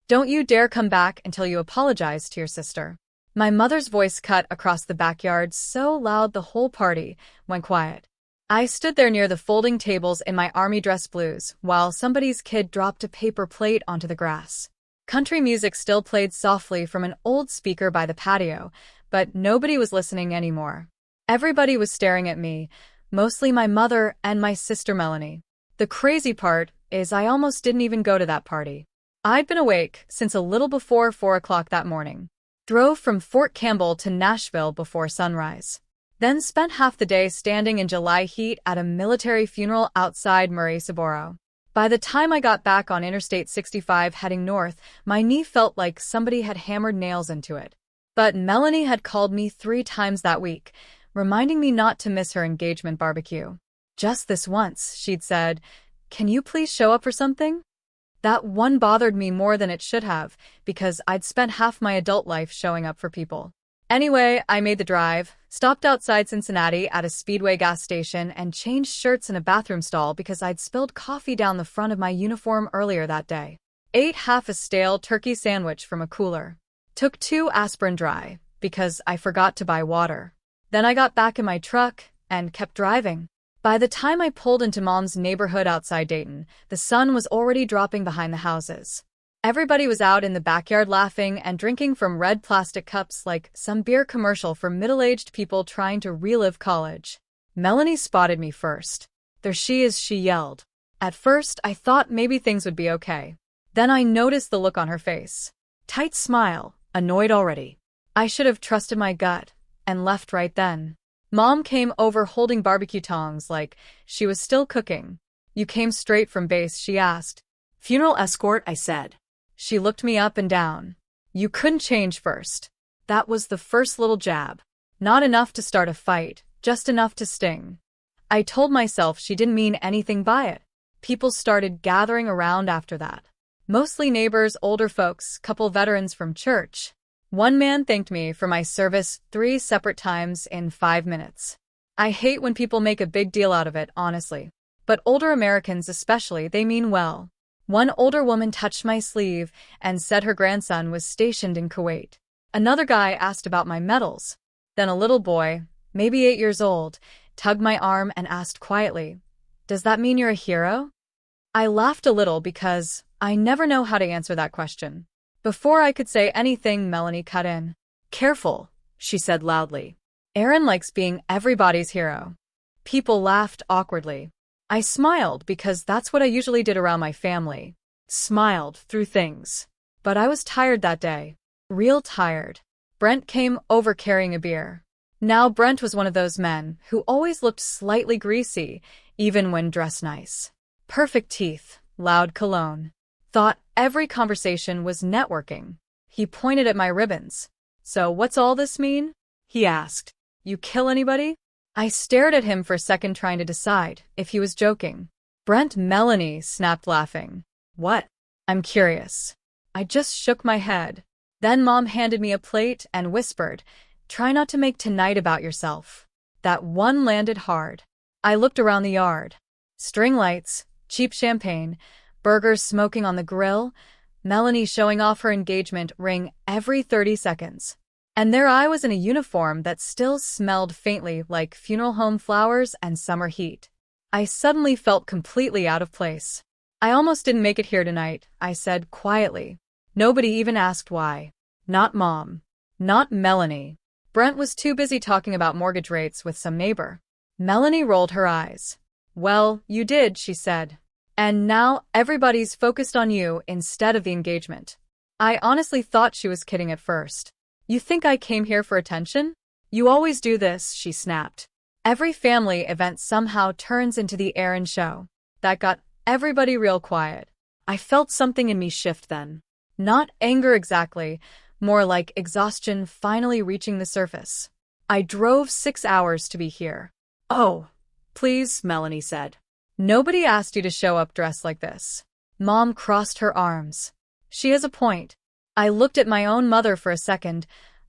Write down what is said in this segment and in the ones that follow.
Don't you dare come back until you apologize to your sister. My mother's voice cut across the backyard so loud the whole party went quiet. I stood there near the folding tables in my army dress blues while somebody's kid dropped a paper plate onto the grass. Country music still played softly from an old speaker by the patio, but nobody was listening anymore. Everybody was staring at me, mostly my mother and my sister Melanie. The crazy part is I almost didn't even go to that party. I'd been awake since a little before 4 o'clock that morning. Drove from Fort Campbell to Nashville before sunrise. Then spent half the day standing in July heat at a military funeral outside Murray-Saboro. By the time I got back on Interstate 65 heading north, my knee felt like somebody had hammered nails into it. But Melanie had called me 3 times that week, reminding me not to miss her engagement barbecue. Just this once, she'd said, "Can you please show up for something?" That one bothered me more than it should have, because I'd spent half my adult life showing up for people. Anyway, I made the drive, stopped outside Cincinnati at a Speedway gas station, and changed shirts in a bathroom stall because I'd spilled coffee down the front of my uniform earlier that day. Ate half a stale turkey sandwich from a cooler. Took 2 aspirin dry, because I forgot to buy water. Then I got back in my truck and kept driving. By the time I pulled into Mom's neighborhood outside Dayton, the sun was already dropping behind the houses. Everybody was out in the backyard laughing and drinking from red plastic cups like some beer commercial for middle-aged people trying to relive college. Melanie spotted me first. "There she is," she yelled. At first, I thought maybe things would be okay. Then I noticed the look on her face. Tight smile, annoyed already. I should have trusted my gut and left right then. Mom came over holding barbecue tongs like she was still cooking. "You came straight from base?" she asked. "Funeral escort," I said. She looked me up and down. "You couldn't change first." That was the first little jab. Not enough to start a fight, just enough to sting. I told myself she didn't mean anything by it. People started gathering around after that. Mostly neighbors, older folks, couple veterans from church. One man thanked me for my service 3 separate times in 5 minutes. I hate when people make a big deal out of it, honestly. But older Americans especially, they mean well. One older woman touched my sleeve and said her grandson was stationed in Kuwait. Another guy asked about my medals. Then a little boy, maybe 8 years old, tugged my arm and asked quietly, "Does that mean you're a hero?" I laughed a little because I never know how to answer that question. Before I could say anything, Melanie cut in. "Careful," she said loudly. "Aaron likes being everybody's hero." People laughed awkwardly. I smiled because that's what I usually did around my family. Smiled through things. But I was tired that day. Real tired. Brent came over carrying a beer. Now Brent was one of those men who always looked slightly greasy, even when dressed nice. Perfect teeth, loud cologne. Thought every conversation was networking. He pointed at my ribbons. "So what's all this mean?" he asked. "You kill anybody?" I stared at him for a second trying to decide if he was joking. "Brent," Melanie snapped laughing. "What?" "I'm curious." I just shook my head. Then Mom handed me a plate and whispered, "Try not to make tonight about yourself." That one landed hard. I looked around the yard. String lights, cheap champagne, burgers smoking on the grill, Melanie showing off her engagement ring every 30 seconds. And there I was in a uniform that still smelled faintly like funeral home flowers and summer heat. I suddenly felt completely out of place. "I almost didn't make it here tonight," I said quietly. Nobody even asked why. Not Mom. Not Melanie. Brent was too busy talking about mortgage rates with some neighbor. Melanie rolled her eyes. "Well, you did," she said. "And now everybody's focused on you instead of the engagement." I honestly thought she was kidding at first. "You think I came here for attention?" "You always do this," she snapped. Every family event somehow turns into the Aaron show. That got everybody real quiet. I felt something in me shift then. Not anger exactly, more like exhaustion finally reaching the surface. "I drove 6 hours to be here." "Oh, please," Melanie said. "Nobody asked you to show up dressed like this." Mom crossed her arms. She has a point. I looked at my own mother for a second,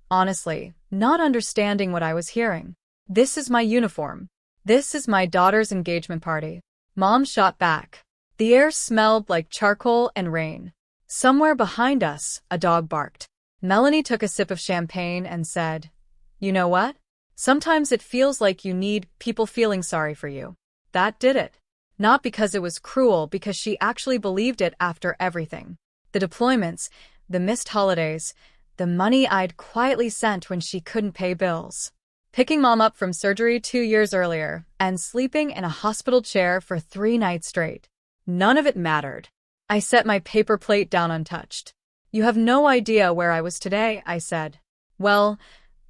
honestly, not understanding what I was hearing. "This is my uniform. This is my daughter's engagement party." Mom shot back. The air smelled like charcoal and rain. Somewhere behind us, a dog barked. Melanie took a sip of champagne and said, "You know what? Sometimes it feels like you need people feeling sorry for you." That did it. Not because it was cruel, because she actually believed it after everything. The deployments, the missed holidays, the money I'd quietly sent when she couldn't pay bills. Picking Mom up from surgery 2 years earlier and sleeping in a hospital chair for 3 nights straight. None of it mattered. I set my paper plate down untouched. "You have no idea where I was today," I said. "Well,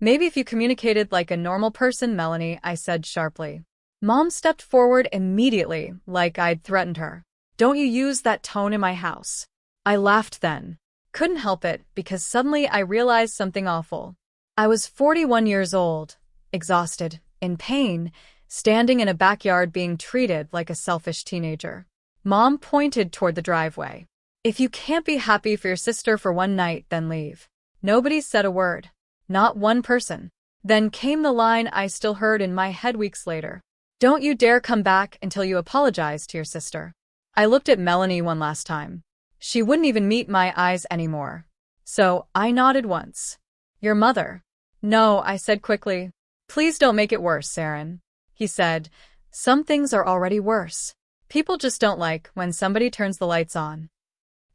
maybe if you communicated like a normal person, Melanie," I said sharply. Mom stepped forward immediately, like I'd threatened her. "Don't you use that tone in my house." I laughed then. Couldn't help it, because suddenly I realized something awful. I was 41 years old, exhausted, in pain, standing in a backyard being treated like a selfish teenager. Mom pointed toward the driveway. "If you can't be happy for your sister for one night, then leave." Nobody said a word. Not one person. Then came the line I still heard in my head weeks later. "Don't you dare come back until you apologize to your sister." I looked at Melanie one last time. She wouldn't even meet my eyes anymore. So I nodded once. "Your mother?" "No," I said quickly. "Please don't make it worse, Saren." He said, "Some things are already worse. People just don't like when somebody turns the lights on."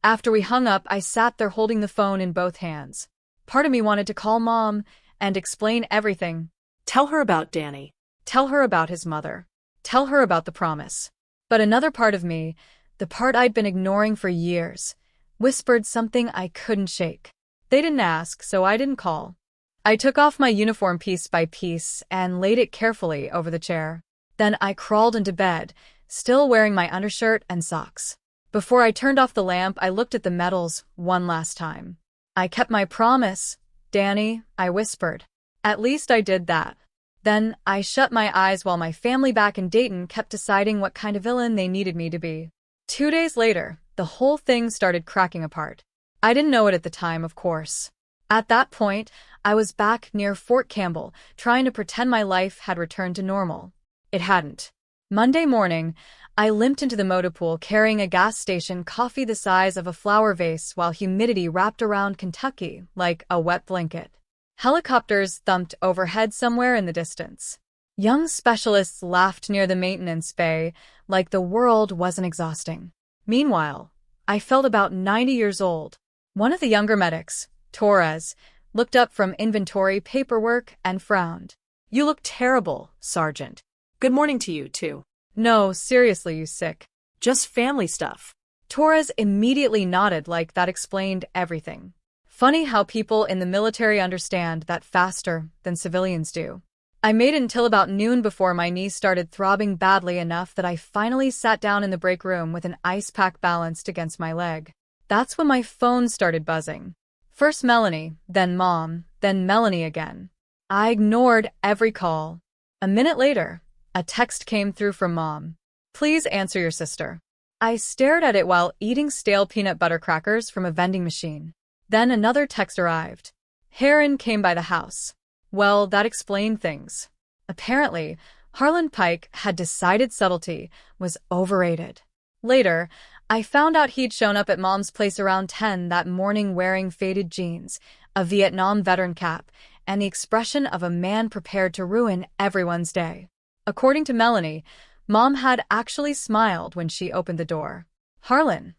After we hung up, I sat there holding the phone in both hands. Part of me wanted to call Mom and explain everything. Tell her about Danny. Tell her about his mother. Tell her about the promise. But another part of me, the part I'd been ignoring for years, whispered something I couldn't shake. They didn't ask, so I didn't call. I took off my uniform piece by piece and laid it carefully over the chair. Then I crawled into bed, still wearing my undershirt and socks. Before I turned off the lamp, I looked at the medals one last time. "I kept my promise, Danny," I whispered. "At least I did that." Then I shut my eyes while my family back in Dayton kept deciding what kind of villain they needed me to be. 2 days later, the whole thing started cracking apart. I didn't know it at the time, of course. At that point, I was back near Fort Campbell, trying to pretend my life had returned to normal. It hadn't. Monday morning, I limped into the motor pool carrying a gas station coffee the size of a flower vase while humidity wrapped around Kentucky like a wet blanket. Helicopters thumped overhead somewhere in the distance. Young specialists laughed near the maintenance bay like the world wasn't exhausting. Meanwhile, I felt about 90 years old. One of the younger medics, Torres, looked up from inventory paperwork and frowned. "You look terrible, Sergeant." Good morning to you, too. "No, seriously, you sick?" Just family stuff. Torres immediately nodded like that explained everything. Funny how people in the military understand that faster than civilians do. I made it until about noon before my knees started throbbing badly enough that I finally sat down in the break room with an ice pack balanced against my leg. That's when my phone started buzzing. First Melanie, then Mom, then Melanie again. I ignored every call. A minute later, a text came through from Mom. "Please answer your sister." I stared at it while eating stale peanut butter crackers from a vending machine. Then another text arrived. Heron came by the house. Well, that explained things. Apparently, Harlan Pike had decided subtlety was overrated. Later, I found out he'd shown up at Mom's place around 10 that morning wearing faded jeans, a Vietnam veteran cap, and the expression of a man prepared to ruin everyone's day. According to Melanie, Mom had actually smiled when she opened the door. "Harlan.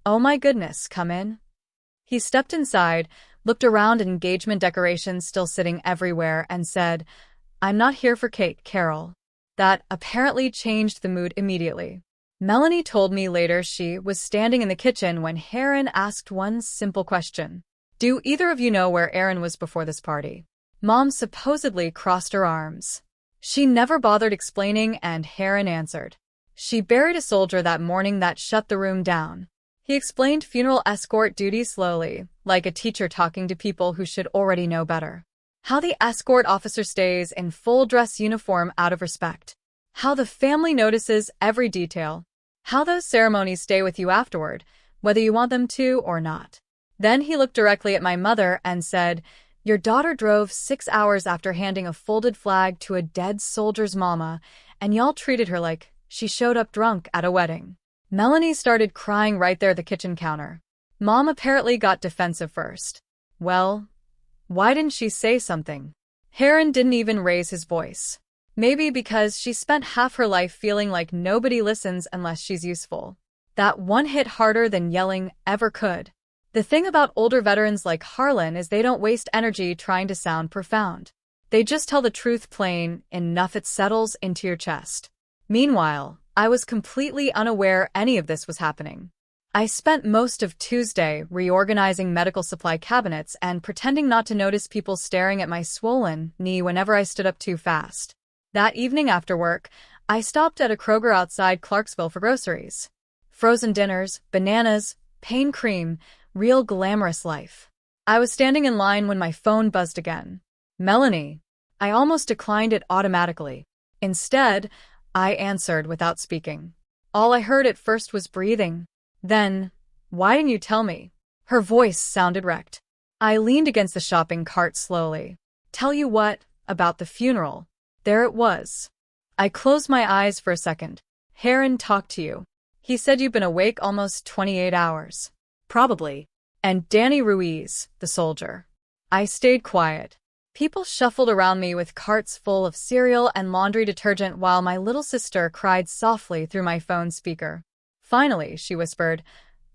Oh my goodness, come in." He stepped inside, looked around at engagement decorations still sitting everywhere, and said, "I'm not here for cake, Carol." That apparently changed the mood immediately. Melanie told me later she was standing in the kitchen when Heron asked one simple question. "Do either of you know where Aaron was before this party?" Mom supposedly crossed her arms. She never bothered explaining, and Heron answered. "She buried a soldier that morning that shut the room down." He explained funeral escort duty slowly, like a teacher talking to people who should already know better. How the escort officer stays in full dress uniform out of respect. How the family notices every detail. How those ceremonies stay with you afterward, whether you want them to or not. Then he looked directly at my mother and said, "Your daughter drove 6 hours after handing a folded flag to a dead soldier's mama, and y'all treated her like she showed up drunk at a wedding." Melanie started crying right there at the kitchen counter. Mom apparently got defensive first. Well, why didn't she say something? Heron didn't even raise his voice. Maybe because she spent half her life feeling like nobody listens unless she's useful. That one hit harder than yelling ever could. The thing about older veterans like Harlan is they don't waste energy trying to sound profound. They just tell the truth plain enough it settles into your chest. Meanwhile, I was completely unaware any of this was happening. I spent most of Tuesday reorganizing medical supply cabinets and pretending not to notice people staring at my swollen knee whenever I stood up too fast. That evening after work, I stopped at a Kroger outside Clarksville for groceries. Frozen dinners, bananas, pain cream, real glamorous life. I was standing in line when my phone buzzed again. Melanie. I almost declined it automatically. Instead, I answered without speaking. All I heard at first was breathing. Then, why didn't you tell me? Her voice sounded wrecked. I leaned against the shopping cart slowly. Tell you what, about the funeral. There it was. I closed my eyes for a second. Heron talked to you. He said you've been awake almost 28 hours. Probably. And Danny Ruiz, the soldier. I stayed quiet. People shuffled around me with carts full of cereal and laundry detergent while my little sister cried softly through my phone speaker. Finally, she whispered,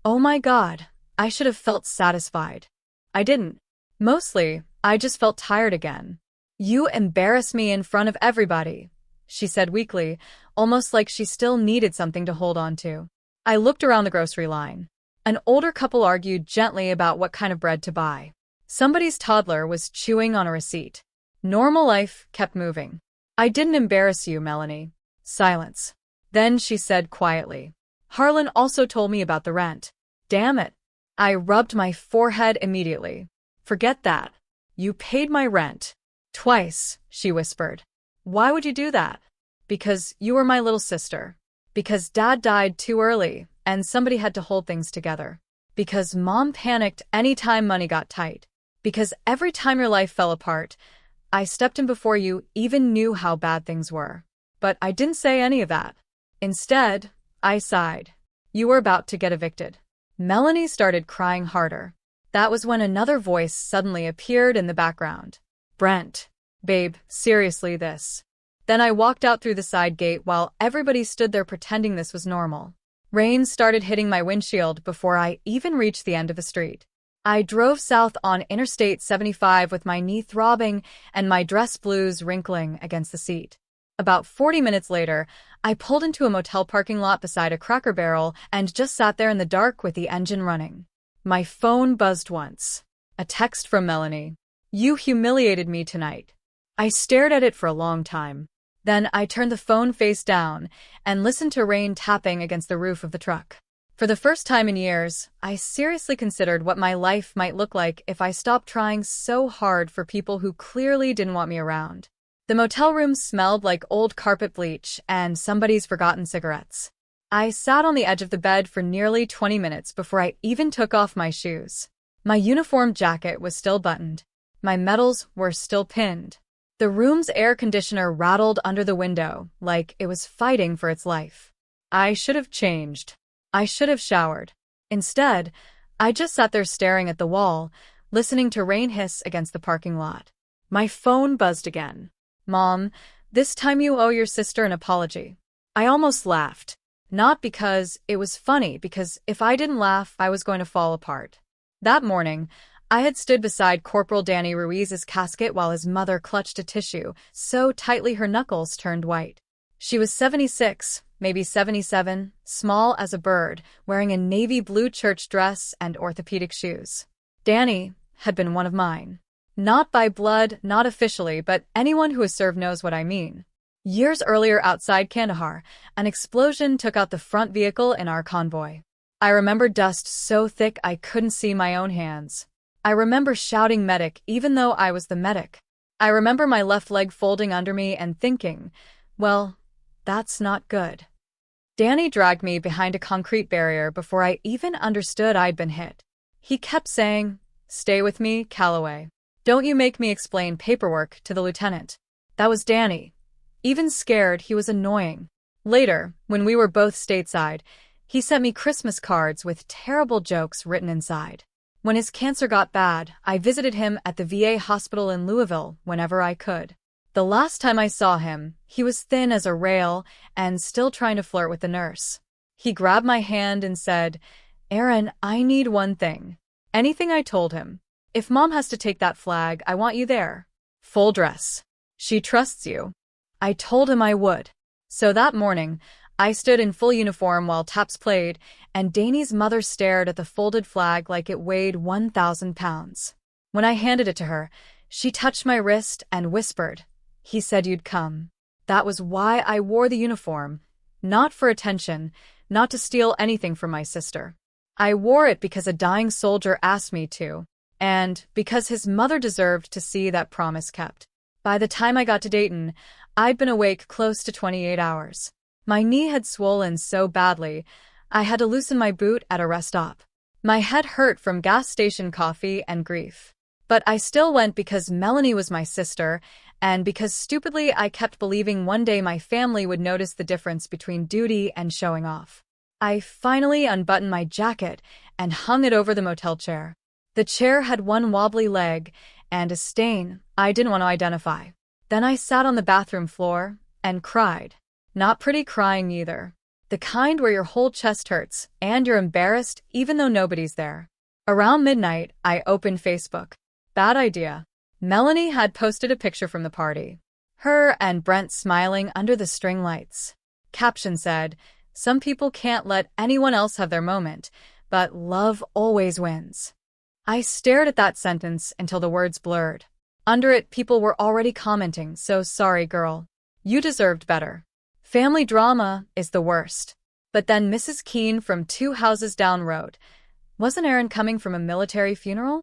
"Oh my God, I should have felt satisfied." I didn't. Mostly, I just felt tired again. You embarrass me in front of everybody, she said weakly, almost like she still needed something to hold on to. I looked around the grocery line. An older couple argued gently about what kind of bread to buy. Somebody's toddler was chewing on a receipt. Normal life kept moving. I didn't embarrass you, Melanie. Silence. Then she said quietly, Harlan also told me about the rent. Damn it. I rubbed my forehead immediately. Forget that. You paid my rent. Twice, she whispered. Why would you do that? Because you were my little sister. Because Dad died too early, and somebody had to hold things together. Because Mom panicked any time money got tight. Because every time your life fell apart, I stepped in before you even knew how bad things were. But I didn't say any of that. Instead, I sighed. You were about to get evicted. Melanie started crying harder. That was when another voice suddenly appeared in the background. Brent. Babe, seriously this. Then I walked out through the side gate while everybody stood there pretending this was normal. Rain started hitting my windshield before I even reached the end of the street. I drove south on Interstate 75 with my knee throbbing and my dress blues wrinkling against the seat. About 40 minutes later, I pulled into a motel parking lot beside a Cracker Barrel and just sat there in the dark with the engine running. My phone buzzed once. A text from Melanie. You humiliated me tonight. I stared at it for a long time. Then I turned the phone face down and listened to rain tapping against the roof of the truck. For the first time in years, I seriously considered what my life might look like if I stopped trying so hard for people who clearly didn't want me around. The motel room smelled like old carpet bleach and somebody's forgotten cigarettes. I sat on the edge of the bed for nearly 20 minutes before I even took off my shoes. My uniform jacket was still buttoned. My medals were still pinned. The room's air conditioner rattled under the window like it was fighting for its life. I should have changed. I should have showered. Instead, I just sat there staring at the wall, listening to rain hiss against the parking lot. My phone buzzed again. Mom, this time you owe your sister an apology. I almost laughed. Not because it was funny, because if I didn't laugh, I was going to fall apart. That morning, I had stood beside Corporal Danny Ruiz's casket while his mother clutched a tissue so tightly her knuckles turned white. She was 76, maybe 77, small as a bird, wearing a navy blue church dress and orthopedic shoes. Danny had been one of mine. Not by blood, not officially, but anyone who has served knows what I mean. Years earlier outside Kandahar, an explosion took out the front vehicle in our convoy. I remember dust so thick I couldn't see my own hands. I remember shouting medic even though I was the medic. I remember my left leg folding under me and thinking, well, that's not good. Danny dragged me behind a concrete barrier before I even understood I'd been hit. He kept saying, "Stay with me, Calloway. Don't you make me explain paperwork to the lieutenant." That was Danny. Even scared, he was annoying. Later, when we were both stateside, He sent me Christmas cards with terrible jokes written inside. When his cancer got bad, I visited him at the VA hospital in Louisville whenever I could. The last time I saw him, he was thin as a rail and still trying to flirt with the nurse. He grabbed my hand and said, "Erin, I need one thing." Anything, I told him. "If Mom has to take that flag, I want you there. Full dress. She trusts you." I told him I would. So that morning, I stood in full uniform while taps played, and Danny's mother stared at the folded flag like it weighed 1,000 pounds. When I handed it to her, she touched my wrist and whispered, "He said you'd come." That was why I wore the uniform. Not for attention, not to steal anything from my sister. I wore it because a dying soldier asked me to, and because his mother deserved to see that promise kept. By the time I got to Dayton, I'd been awake close to 28 hours. My knee had swollen so badly, I had to loosen my boot at a rest stop. My head hurt from gas station coffee and grief. But I still went because Melanie was my sister, and because stupidly I kept believing one day my family would notice the difference between duty and showing off. I finally unbuttoned my jacket and hung it over the motel chair. The chair had one wobbly leg and a stain I didn't want to identify. Then I sat on the bathroom floor and cried. Not pretty crying either. The kind where your whole chest hurts and you're embarrassed even though nobody's there. Around midnight, I opened Facebook. Bad idea. Melanie had posted a picture from the party. Her and Brent smiling under the string lights. Caption said, "Some people can't let anyone else have their moment, but love always wins." I stared at that sentence until the words blurred. Under it, people were already commenting, "So sorry, girl. You deserved better." Family drama is the worst. But then Mrs. Keene from 2 houses down wrote, "Wasn't Erin coming from a military funeral?"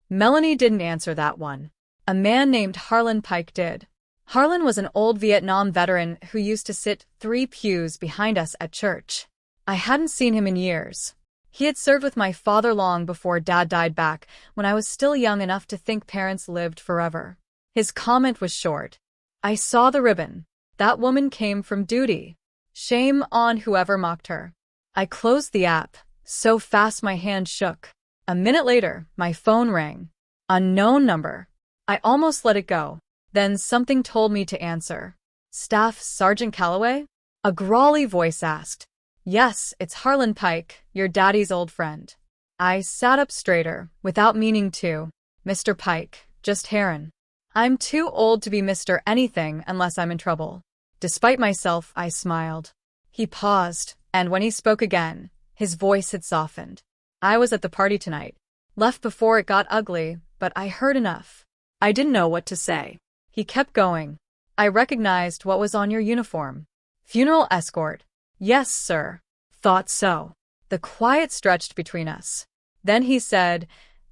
Melanie didn't answer that one. A man named Harlan Pike did. Harlan was an old Vietnam veteran who used to sit 3 pews behind us at church. I hadn't seen him in years. He had served with my father long before Dad died back when I was still young enough to think parents lived forever. His comment was short. "I saw the ribbon. That woman came from duty. Shame on whoever mocked her." I closed the app, so fast my hand shook. A minute later, my phone rang. Unknown number. I almost let it go. Then something told me to answer. "Staff Sergeant Calloway?" A growly voice asked. "Yes, it's Harlan Pike, your daddy's old friend." I sat up straighter, without meaning to. "Mr. Pike, just Heron. I'm too old to be Mr. Anything unless I'm in trouble." Despite myself, I smiled. He paused, and when he spoke again, his voice had softened. "I was at the party tonight. Left before it got ugly, but I heard enough." I didn't know what to say. He kept going. "I recognized what was on your uniform. Funeral escort." "Yes, sir." "Thought so." The quiet stretched between us. Then he said,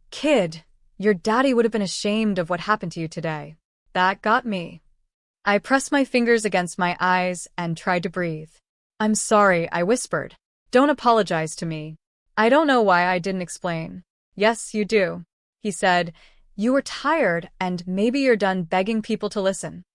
"Kid, your daddy would have been ashamed of what happened to you today." That got me. I pressed my fingers against my eyes and tried to breathe. "I'm sorry," I whispered. "Don't apologize to me." I don't know why I didn't explain. "Yes, you do." He said, "You were tired, and maybe you're done begging people to listen."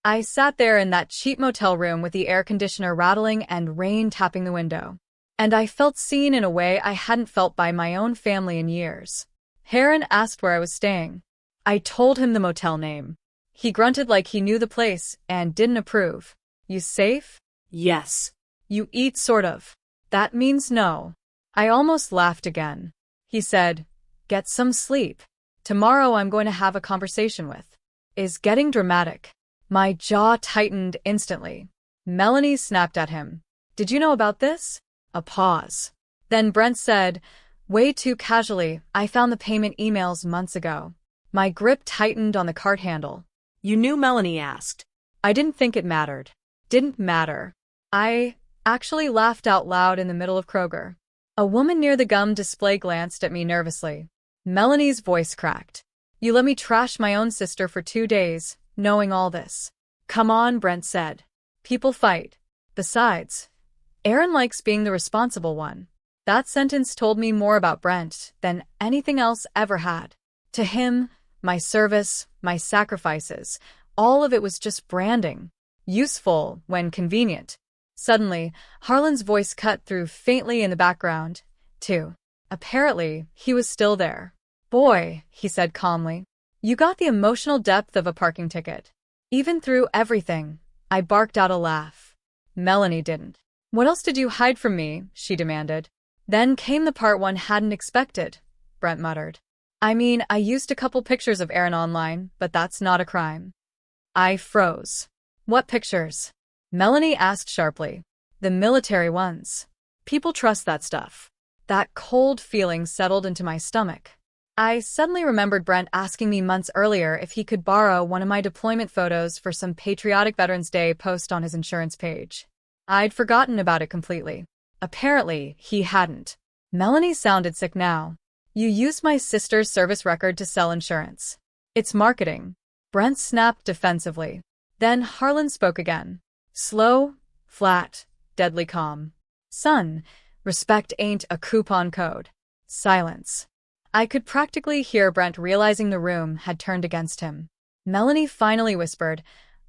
I sat there in that cheap motel room with the air conditioner rattling and rain tapping the window. And I felt seen in a way I hadn't felt by my own family in years. Heron asked where I was staying. I told him the motel name. He grunted like he knew the place and didn't approve. "You safe?" Yes. "You eat, sort of." "That means no." I almost laughed again. He said, "Get some sleep. Tomorrow I'm going to have a conversation with." Is getting dramatic. My jaw tightened instantly. Melanie snapped at him. "Did you know about this?" A pause. Then Brent said, way too casually, "I found the payment emails months ago." My grip tightened on the cart handle. "You knew?" Melanie asked. I didn't think it mattered. Didn't matter. I actually laughed out loud in the middle of Kroger. A woman near the gum display glanced at me nervously. Melanie's voice cracked. "You let me trash my own sister for 2 days, knowing all this." "Come on," Brent said. "People fight. Besides, Erin likes being the responsible one." That sentence told me more about Brent than anything else ever had. To him, my service, my sacrifices, all of it was just branding. Useful when convenient. Suddenly, Harlan's voice cut through faintly in the background, too. Apparently, he was still there. Boy, he said calmly. You got the emotional depth of a parking ticket. Even through everything, I barked out a laugh. Melanie didn't. What else did you hide from me? She demanded. Then came the part one hadn't expected, Brent muttered. I mean, I used a couple pictures of Aaron online, but that's not a crime. I froze. What pictures? Melanie asked sharply. The military ones. People trust that stuff. That cold feeling settled into my stomach. I suddenly remembered Brent asking me months earlier if he could borrow one of my deployment photos for some patriotic Veterans Day post on his insurance page. I'd forgotten about it completely. Apparently, he hadn't. Melanie sounded sick now. You used my sister's service record to sell insurance. It's marketing. Brent snapped defensively. Then Harlan spoke again. Slow, flat, deadly calm. Son, respect ain't a coupon code. Silence. I could practically hear Brent realizing the room had turned against him. Melanie finally whispered,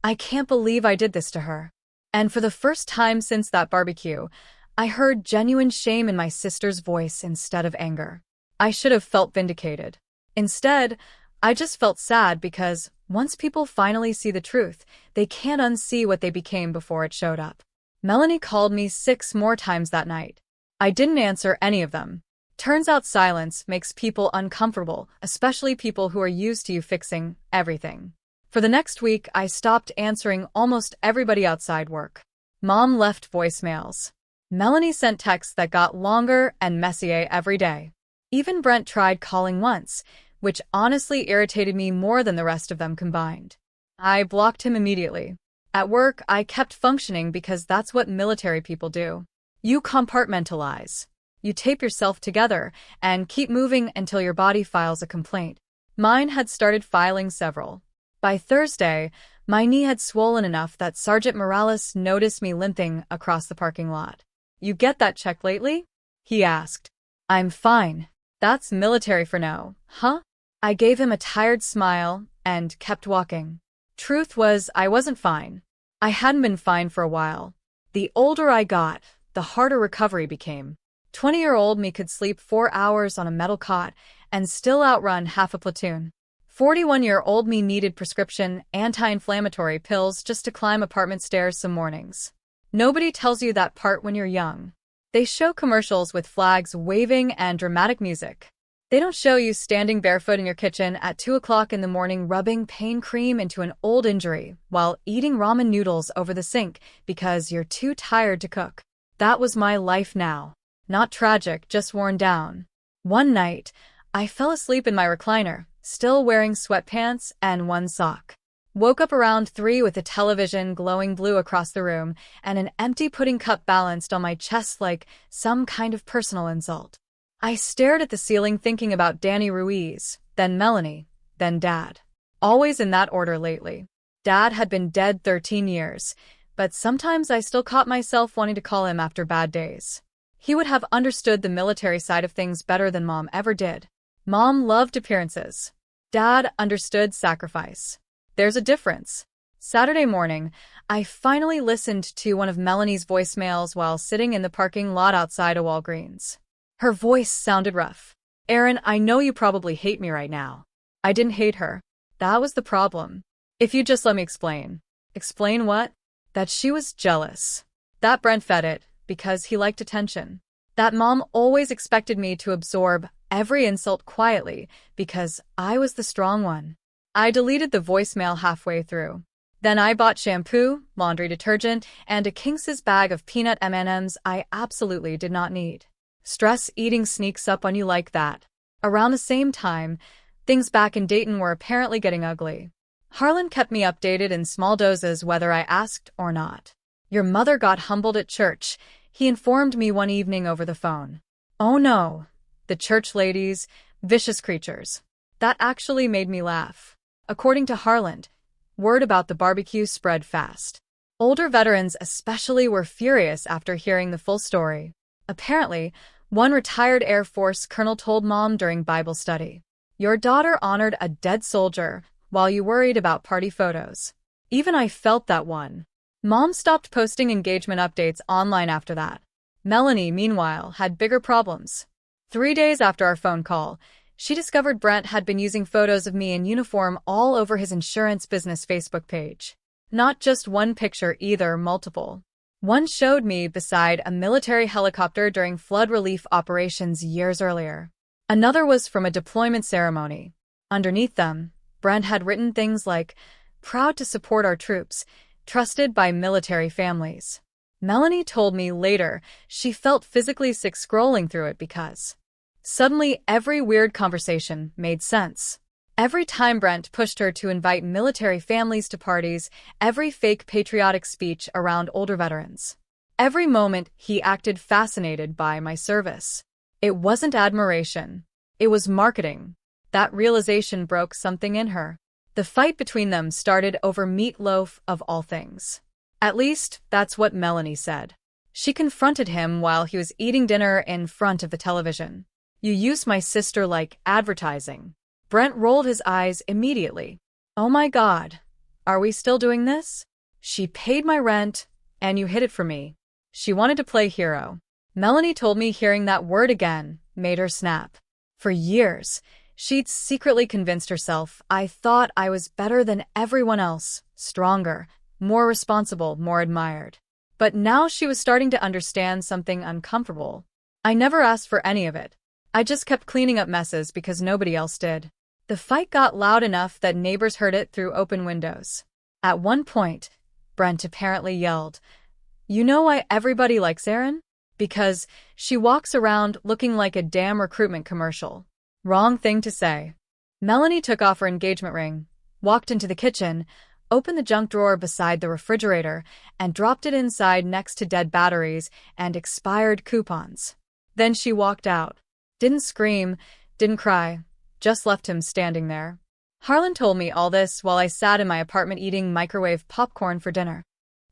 I can't believe I did this to her. And for the first time since that barbecue, I heard genuine shame in my sister's voice instead of anger. I should have felt vindicated. Instead, I just felt sad because once people finally see the truth, they can't unsee what they became before it showed up. Melanie called me 6 more times that night. I didn't answer any of them. Turns out silence makes people uncomfortable, especially people who are used to you fixing everything. For the next week, I stopped answering almost everybody outside work. Mom left voicemails. Melanie sent texts that got longer and messier every day. Even Brent tried calling once, which honestly irritated me more than the rest of them combined. I blocked him immediately. At work, I kept functioning because that's what military people do. You compartmentalize. You tape yourself together and keep moving until your body files a complaint. Mine had started filing several. By Thursday, my knee had swollen enough that Sergeant Morales noticed me limping across the parking lot. You get that checked lately? He asked. I'm fine. That's military for no, huh? I gave him a tired smile and kept walking. Truth was, I wasn't fine. I hadn't been fine for a while. The older I got, the harder recovery became. 20-year-old me could sleep 4 hours on a metal cot and still outrun half a platoon. 41-year-old me needed prescription anti-inflammatory pills just to climb apartment stairs some mornings. Nobody tells you that part when you're young. They show commercials with flags waving and dramatic music. They don't show you standing barefoot in your kitchen at 2 o'clock in the morning rubbing pain cream into an old injury while eating ramen noodles over the sink because you're too tired to cook. That was my life now. Not tragic, just worn down. One night, I fell asleep in my recliner, still wearing sweatpants and one sock. Woke up around 3 with the television glowing blue across the room and an empty pudding cup balanced on my chest like some kind of personal insult. I stared at the ceiling thinking about Danny Ruiz, then Melanie, then Dad. Always in that order lately. Dad had been dead 13 years, but sometimes I still caught myself wanting to call him after bad days. He would have understood the military side of things better than Mom ever did. Mom loved appearances. Dad understood sacrifice. There's a difference. Saturday morning, I finally listened to one of Melanie's voicemails while sitting in the parking lot outside a Walgreens. Her voice sounded rough. Aaron, I know you probably hate me right now. I didn't hate her. That was the problem. If you just let me explain. Explain what? That she was jealous. That Brent fed it, because he liked attention. That Mom always expected me to absorb every insult quietly, because I was the strong one. I deleted the voicemail halfway through. Then I bought shampoo, laundry detergent, and a King's bag of peanut M&Ms I absolutely did not need. Stress eating sneaks up on you like that. Around the same time, things back in Dayton were apparently getting ugly. Harlan kept me updated in small doses whether I asked or not. Your mother got humbled at church, he informed me one evening over the phone. Oh no. The church ladies, vicious creatures. That actually made me laugh. According to Harlan, word about the barbecue spread fast. Older veterans especially were furious after hearing the full story. Apparently, one retired Air Force colonel told Mom during Bible study, "Your daughter honored a dead soldier while you worried about party photos." Even I felt that one. Mom stopped posting engagement updates online after that. Melanie, meanwhile, had bigger problems. 3 days after our phone call, she discovered Brent had been using photos of me in uniform all over his insurance business Facebook page. Not just one picture either, multiple. One showed me beside a military helicopter during flood relief operations years earlier. Another was from a deployment ceremony. Underneath them, Brent had written things like, "Proud to support our troops, trusted by military families." Melanie told me later she felt physically sick scrolling through it because suddenly every weird conversation made sense. Every time Brent pushed her to invite military families to parties, every fake patriotic speech around older veterans. Every moment he acted fascinated by my service. It wasn't admiration. It was marketing. That realization broke something in her. The fight between them started over meatloaf of all things. At least, that's what Melanie said. She confronted him while he was eating dinner in front of the television. "You use my sister like advertising." Brent rolled his eyes immediately. "Oh my God. Are we still doing this? She paid my rent, and you hid it from me." She wanted to play hero. Melanie told me hearing that word again made her snap. For years, she'd secretly convinced herself I thought I was better than everyone else, stronger, more responsible, more admired. But now she was starting to understand something uncomfortable. I never asked for any of it. I just kept cleaning up messes because nobody else did. The fight got loud enough that neighbors heard it through open windows. At one point, Brent apparently yelled, "You know why everybody likes Erin? Because she walks around looking like a damn recruitment commercial." Wrong thing to say. Melanie took off her engagement ring, walked into the kitchen, opened the junk drawer beside the refrigerator, and dropped it inside next to dead batteries and expired coupons. Then she walked out. Didn't scream, didn't cry, just left him standing there. Harlan told me all this while I sat in my apartment eating microwave popcorn for dinner.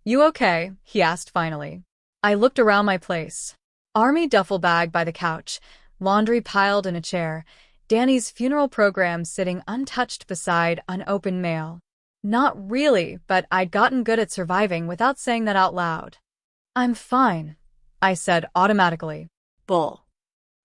"You okay?" he asked finally. I looked around my place. Army duffel bag by the couch, laundry piled in a chair, Danny's funeral program sitting untouched beside unopened mail. Not really, but I'd gotten good at surviving without saying that out loud. "I'm fine," I said automatically. Bull.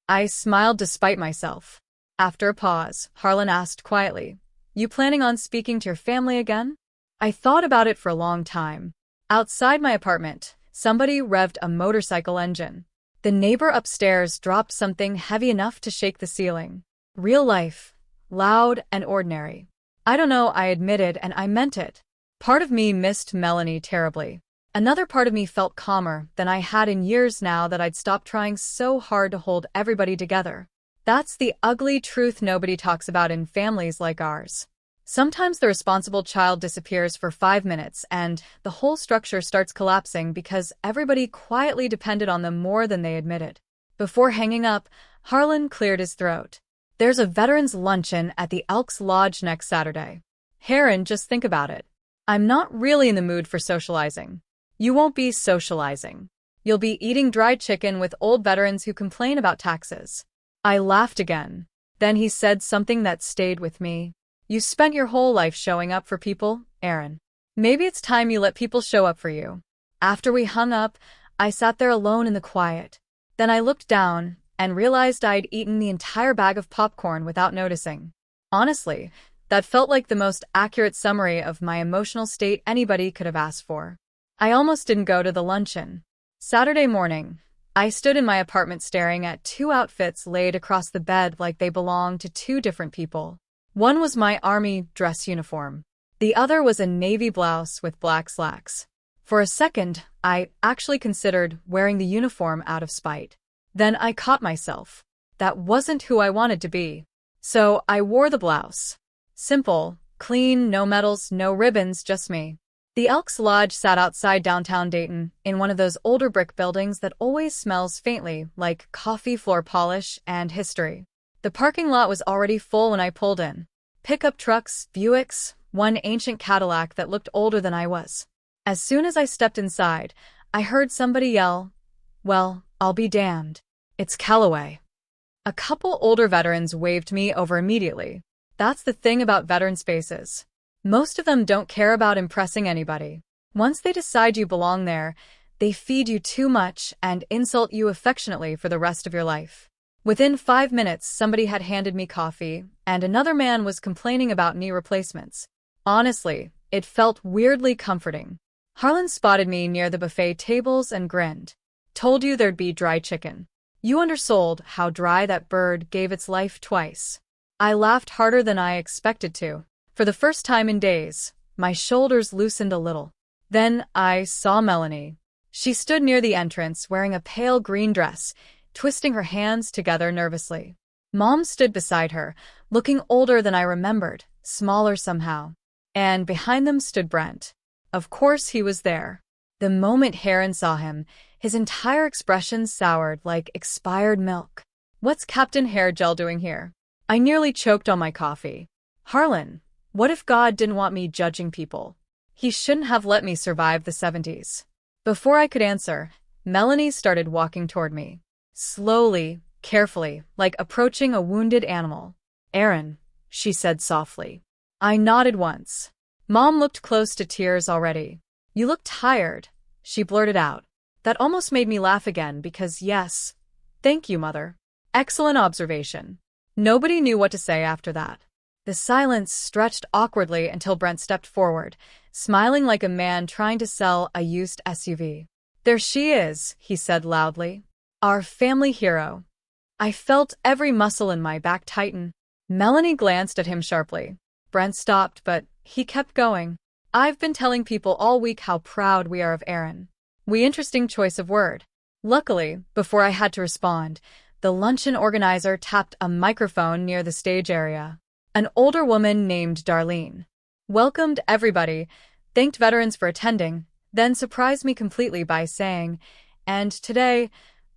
I smiled despite myself. After a pause, Harlan asked quietly, "You planning on speaking to your family again?" I thought about it for a long time. Outside my apartment, somebody revved a motorcycle engine. The neighbor upstairs dropped something heavy enough to shake the ceiling. Real life. Loud and ordinary. I don't know, I admitted, and I meant it. Part of me missed Melanie terribly. Another part of me felt calmer than I had in years now that I'd stopped trying so hard to hold everybody together. That's the ugly truth nobody talks about in families like ours. Sometimes the responsible child disappears for 5 minutes and the whole structure starts collapsing because everybody quietly depended on them more than they admitted. Before hanging up, Harlan cleared his throat. "There's a veterans luncheon at the Elks Lodge next Saturday. Erin, just think about it. I'm not really in the mood for socializing." "You won't be socializing. You'll be eating dried chicken with old veterans who complain about taxes." I laughed again. Then he said something that stayed with me. "You spent your whole life showing up for people, Erin. Maybe it's time you let people show up for you." After we hung up, I sat there alone in the quiet. Then I looked down and realized I'd eaten the entire bag of popcorn without noticing. Honestly, that felt like the most accurate summary of my emotional state anybody could have asked for. I almost didn't go to the luncheon. Saturday morning, I stood in my apartment staring at 2 outfits laid across the bed like they belonged to 2 different people. One was my army dress uniform. The other was a navy blouse with black slacks. For a second, I actually considered wearing the uniform out of spite. Then I caught myself. That wasn't who I wanted to be. So I wore the blouse. Simple, clean, no medals, no ribbons, just me. The Elks Lodge sat outside downtown Dayton, in one of those older brick buildings that always smells faintly like coffee, floor polish, and history. The parking lot was already full when I pulled in. Pickup trucks, Buicks, one ancient Cadillac that looked older than I was. As soon as I stepped inside, I heard somebody yell, "Well, I'll be damned. It's Calloway." A couple older veterans waved me over immediately. That's the thing about veteran spaces. Most of them don't care about impressing anybody. Once they decide you belong there, they feed you too much and insult you affectionately for the rest of your life. Within 5 minutes, somebody had handed me coffee, and another man was complaining about knee replacements. Honestly, it felt weirdly comforting. Harlan spotted me near the buffet tables and grinned. Told you there'd be dry chicken. You undersold how dry that bird gave its life twice. I laughed harder than I expected to. For the first time in days, my shoulders loosened a little. Then I saw Melanie. She stood near the entrance wearing a pale green dress, twisting her hands together nervously. Mom stood beside her, looking older than I remembered, smaller somehow. And behind them stood Brent. Of course he was there. The moment Heron saw him, his entire expression soured like expired milk. What's Captain Hair Gel doing here? I nearly choked on my coffee. Harlan, what if God didn't want me judging people? He shouldn't have let me survive the 70s. Before I could answer, Melanie started walking toward me. Slowly, carefully, like approaching a wounded animal. Aaron, she said softly. I nodded once. Mom looked close to tears already. You look tired, she blurted out. That almost made me laugh again because yes, thank you, Mother. Excellent observation. Nobody knew what to say after that. The silence stretched awkwardly until Brent stepped forward, smiling like a man trying to sell a used SUV. There she is, he said loudly. Our family hero. I felt every muscle in my back tighten. Melanie glanced at him sharply. Brent stopped, but he kept going. I've been telling people all week how proud we are of Aaron. Interesting choice of word. Luckily, before I had to respond, the luncheon organizer tapped a microphone near the stage area. An older woman named Darlene welcomed everybody, thanked veterans for attending, then surprised me completely by saying, and today,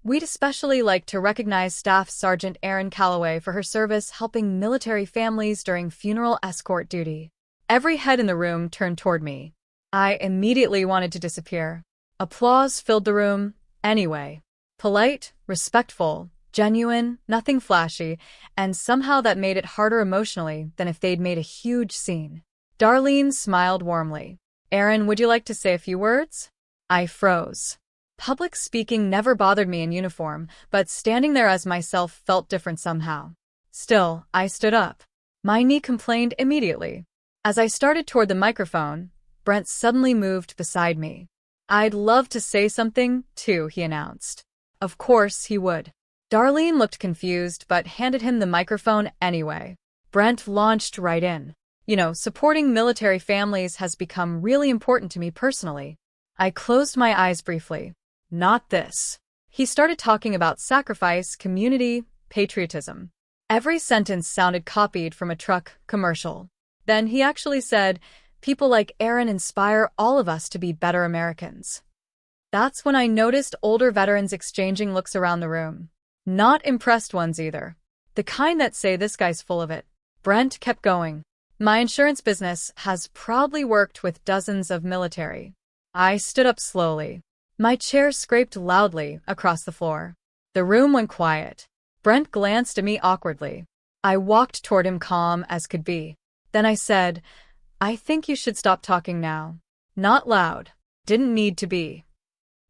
we'd especially like to recognize Staff Sergeant Erin Calloway for her service helping military families during funeral escort duty. Every head in the room turned toward me. I immediately wanted to disappear. Applause filled the room, anyway. Polite, respectful, genuine, nothing flashy, and somehow that made it harder emotionally than if they'd made a huge scene. Darlene smiled warmly. Aaron, would you like to say a few words? I froze. Public speaking never bothered me in uniform, but standing there as myself felt different somehow. Still, I stood up. My knee complained immediately. As I started toward the microphone, Brent suddenly moved beside me. I'd love to say something, too, he announced. Of course he would. Darlene looked confused but handed him the microphone anyway. Brent launched right in. Supporting military families has become really important to me personally. I closed my eyes briefly. Not this. He started talking about sacrifice, community, patriotism. Every sentence sounded copied from a truck commercial. Then he actually said, people like Aaron inspire all of us to be better Americans. That's when I noticed older veterans exchanging looks around the room. Not impressed ones either. The kind that say this guy's full of it. Brent kept going. My insurance business has proudly worked with dozens of military. I stood up slowly. My chair scraped loudly across the floor. The room went quiet. Brent glanced at me awkwardly. I walked toward him calm as could be. Then I said, I think you should stop talking now. Not loud. Didn't need to be.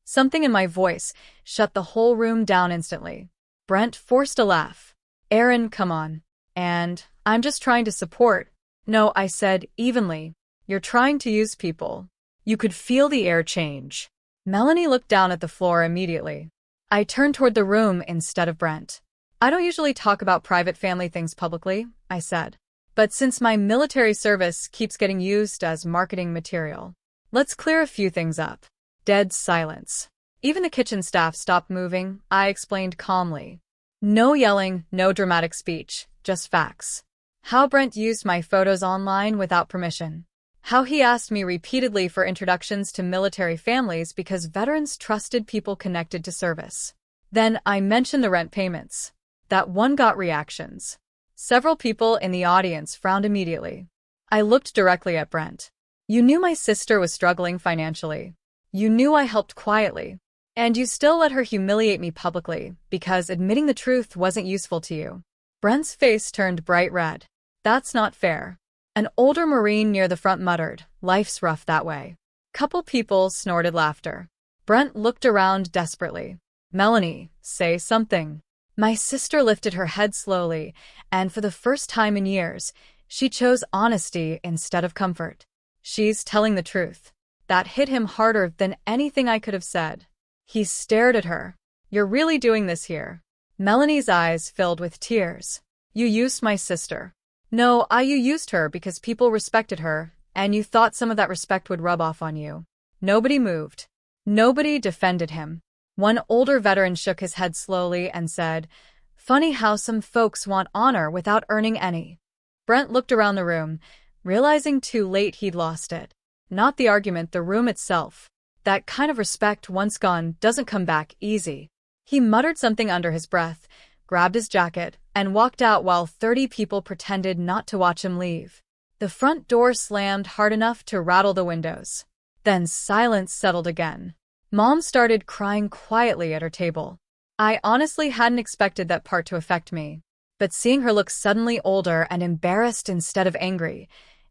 Something in my voice shut the whole room down instantly. Brent forced a laugh. Aaron, come on. And I'm just trying to support. No, I said evenly. You're trying to use people. You could feel the air change. Melanie looked down at the floor immediately. I turned toward the room instead of Brent. I don't usually talk about private family things publicly, I said. But since my military service keeps getting used as marketing material, let's clear a few things up. Dead silence. Even the kitchen staff stopped moving, I explained calmly. No yelling, no dramatic speech, just facts. How Brent used my photos online without permission. How he asked me repeatedly for introductions to military families because veterans trusted people connected to service. Then I mentioned the rent payments. That one got reactions. Several people in the audience frowned immediately. I looked directly at Brent. You knew my sister was struggling financially. You knew I helped quietly. And you still let her humiliate me publicly because admitting the truth wasn't useful to you. Brent's face turned bright red. That's not fair. An older Marine near the front muttered, life's rough that way. Couple people snorted laughter. Brent looked around desperately. Melanie, say something. My sister lifted her head slowly, and for the first time in years, she chose honesty instead of comfort. She's telling the truth. That hit him harder than anything I could have said. He stared at her. You're really doing this here? Melanie's eyes filled with tears. You used my sister. No, you used her because people respected her, and you thought some of that respect would rub off on you. Nobody moved. Nobody defended him. One older veteran shook his head slowly and said, "Funny how some folks want honor without earning any." Brent looked around the room, realizing too late he'd lost it. Not the argument, the room itself. That kind of respect, once gone, doesn't come back easy. He muttered something under his breath, grabbed his jacket, and walked out while 30 people pretended not to watch him leave. The front door slammed hard enough to rattle the windows. Then silence settled again. Mom started crying quietly at her table. I honestly hadn't expected that part to affect me. But seeing her look suddenly older and embarrassed instead of angry,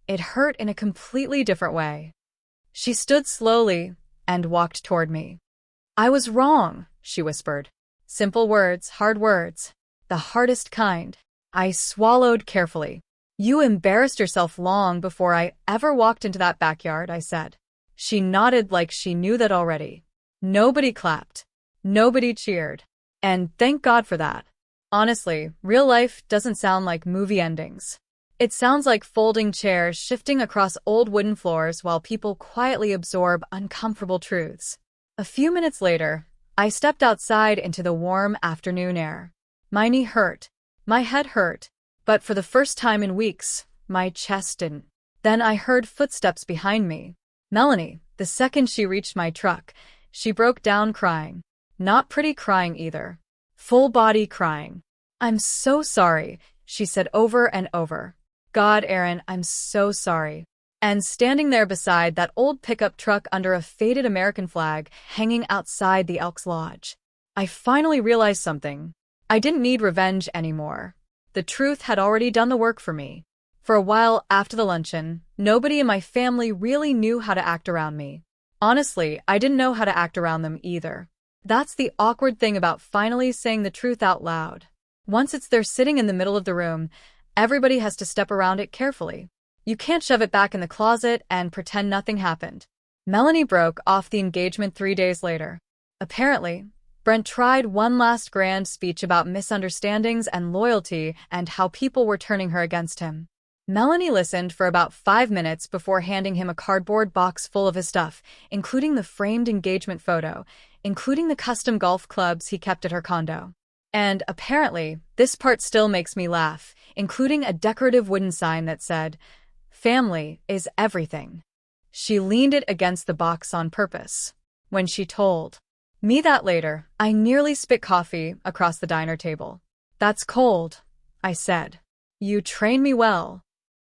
it hurt in a completely different way. She stood slowly and walked toward me. "I was wrong," she whispered. Simple words, hard words. The hardest kind. I swallowed carefully. "You embarrassed yourself long before I ever walked into that backyard," I said. She nodded like she knew that already. Nobody clapped. Nobody cheered. And thank God for that. Honestly, real life doesn't sound like movie endings. It sounds like folding chairs shifting across old wooden floors while people quietly absorb uncomfortable truths. A few minutes later, I stepped outside into the warm afternoon air. My knee hurt. My head hurt. But for the first time in weeks, my chest didn't. Then I heard footsteps behind me. Melanie, the second she reached my truck, she broke down crying. Not pretty crying either. Full body crying. "I'm so sorry," she said over and over. "God, Aaron, I'm so sorry." And standing there beside that old pickup truck under a faded American flag hanging outside the Elks Lodge, I finally realized something. I didn't need revenge anymore. The truth had already done the work for me. For a while after the luncheon, nobody in my family really knew how to act around me. Honestly, I didn't know how to act around them either. That's the awkward thing about finally saying the truth out loud. Once it's there sitting in the middle of the room, everybody has to step around it carefully. You can't shove it back in the closet and pretend nothing happened. Melanie broke off the engagement 3 days later. Apparently, Brent tried one last grand speech about misunderstandings and loyalty and how people were turning her against him. Melanie listened for about 5 minutes before handing him a cardboard box full of his stuff, including the framed engagement photo, including the custom golf clubs he kept at her condo. And apparently, this part still makes me laugh, including a decorative wooden sign that said, "Family is everything." She leaned it against the box on purpose. When she told me that later, I nearly spit coffee across the diner table. "That's cold," I said. "You trained me well."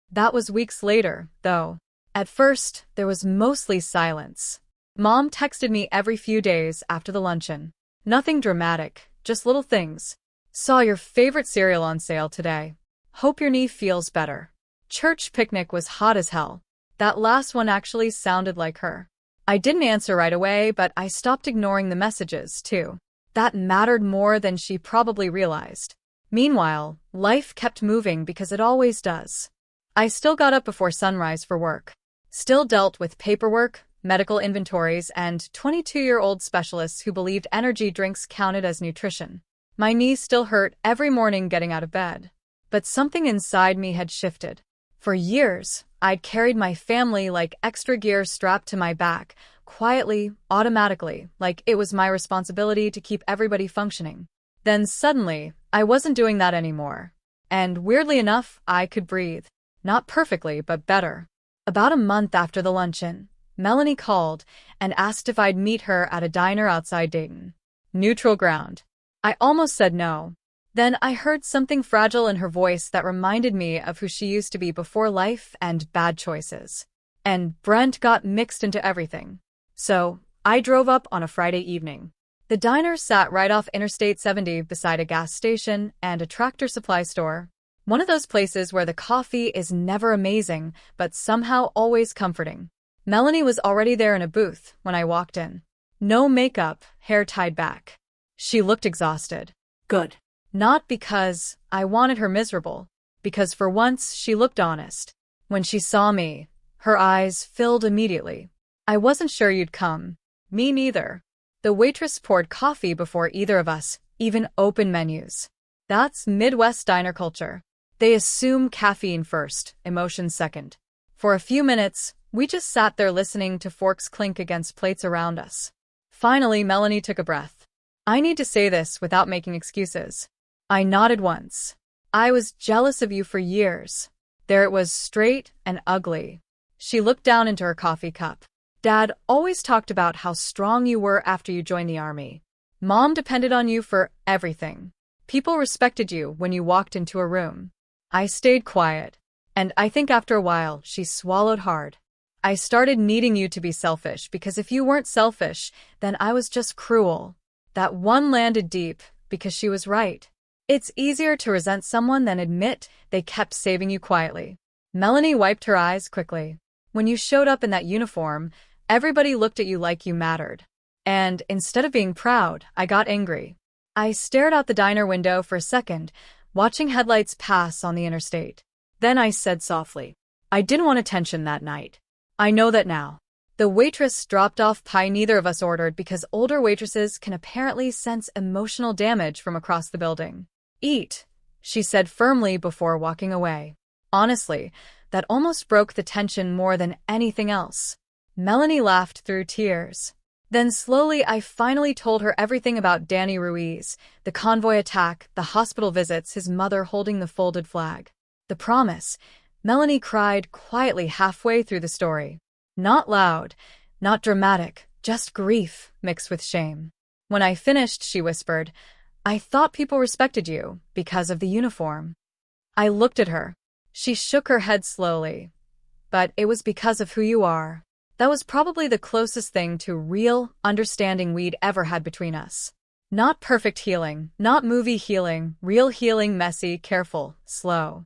That was weeks later, though. At first, there was mostly silence. Mom texted me every few days after the luncheon. Nothing dramatic, just little things. "Saw your favorite cereal on sale today. Hope your knee feels better." Church picnic was hot as hell. That last one actually sounded like her. I didn't answer right away, but I stopped ignoring the messages, too. That mattered more than she probably realized. Meanwhile, life kept moving because it always does. I still got up before sunrise for work. Still dealt with paperwork, medical inventories, and 22-year-old specialists who believed energy drinks counted as nutrition. My knees still hurt every morning getting out of bed. But something inside me had shifted. For years, I'd carried my family like extra gear strapped to my back, quietly, automatically, like it was my responsibility to keep everybody functioning. Then suddenly, I wasn't doing that anymore. And weirdly enough, I could breathe. Not perfectly, but better. About a month after the luncheon, Melanie called and asked if I'd meet her at a diner outside Dayton. Neutral ground. I almost said no. Then I heard something fragile in her voice that reminded me of who she used to be before life and bad choices. And Brent got mixed into everything. So, I drove up on a Friday evening. The diner sat right off Interstate 70 beside a gas station and a tractor supply store. One of those places where the coffee is never amazing, but somehow always comforting. Melanie was already there in a booth when I walked in. No makeup, hair tied back. She looked exhausted. Good. Not because I wanted her miserable, because for once she looked honest. When she saw me, her eyes filled immediately. I wasn't sure you'd come. Me neither. The waitress poured coffee before either of us even opened menus. That's Midwest diner culture. They assume caffeine first, emotion second. For a few minutes, we just sat there listening to forks clink against plates around us. Finally, Melanie took a breath. I need to say this without making excuses. I nodded once. I was jealous of you for years. There it was, straight and ugly. She looked down into her coffee cup. Dad always talked about how strong you were after you joined the army. Mom depended on you for everything. People respected you when you walked into a room. I stayed quiet, and I think after a while she swallowed hard. I started needing you to be selfish because if you weren't selfish, then I was just cruel. That one landed deep because she was right. It's easier to resent someone than admit they kept saving you quietly. Melanie wiped her eyes quickly. When you showed up in that uniform, everybody looked at you like you mattered. And instead of being proud, I got angry. I stared out the diner window for a second, watching headlights pass on the interstate. Then I said softly, I didn't want attention that night. I know that now. The waitress dropped off pie neither of us ordered because older waitresses can apparently sense emotional damage from across the building. Eat, she said firmly before walking away. Honestly, that almost broke the tension more than anything else. Melanie laughed through tears. Then slowly I finally told her everything about Danny Ruiz, the convoy attack, the hospital visits, his mother holding the folded flag. The promise. Melanie cried quietly halfway through the story. Not loud, not dramatic, just grief mixed with shame. When I finished, she whispered, I thought people respected you because of the uniform. I looked at her. She shook her head slowly. But it was because of who you are. That was probably the closest thing to real understanding we'd ever had between us. Not perfect healing, not movie healing, real healing, messy, careful, slow.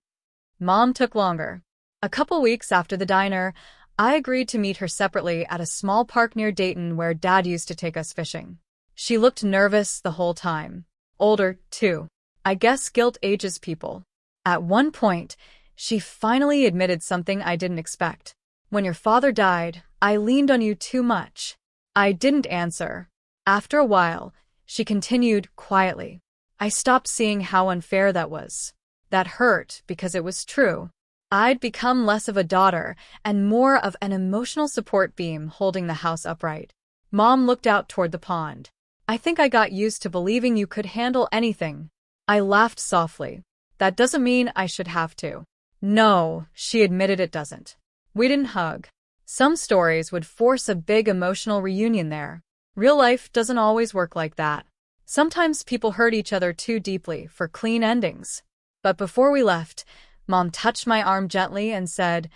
Mom took longer. A couple weeks after the diner, I agreed to meet her separately at a small park near Dayton where Dad used to take us fishing. She looked nervous the whole time. Older, too. I guess guilt ages people. At one point, she finally admitted something I didn't expect. When your father died, I leaned on you too much. I didn't answer. After a while, she continued quietly. I stopped seeing how unfair that was. That hurt because it was true. I'd become less of a daughter and more of an emotional support beam holding the house upright. Mom looked out toward the pond. I think I got used to believing you could handle anything. I laughed softly. That doesn't mean I should have to. No, she admitted it doesn't. We didn't hug. Some stories would force a big emotional reunion there. Real life doesn't always work like that. Sometimes people hurt each other too deeply for clean endings. But before we left, Mom touched my arm gently and said,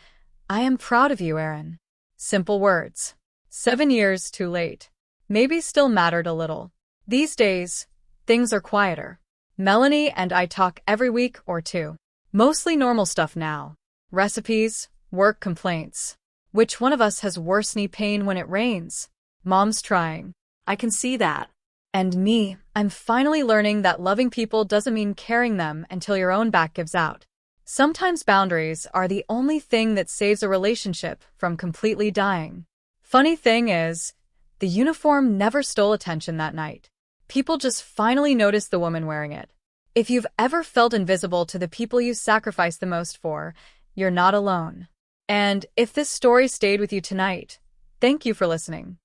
I am proud of you, Aaron. Simple words. 7 years too late. Maybe still mattered a little. These days, things are quieter. Melanie and I talk every week or two. Mostly normal stuff now. Recipes, work complaints. Which one of us has worse knee pain when it rains? Mom's trying. I can see that. And me, I'm finally learning that loving people doesn't mean carrying them until your own back gives out. Sometimes boundaries are the only thing that saves a relationship from completely dying. Funny thing is, the uniform never stole attention that night. People just finally noticed the woman wearing it. If you've ever felt invisible to the people you sacrifice the most for, you're not alone. And if this story stayed with you tonight, thank you for listening.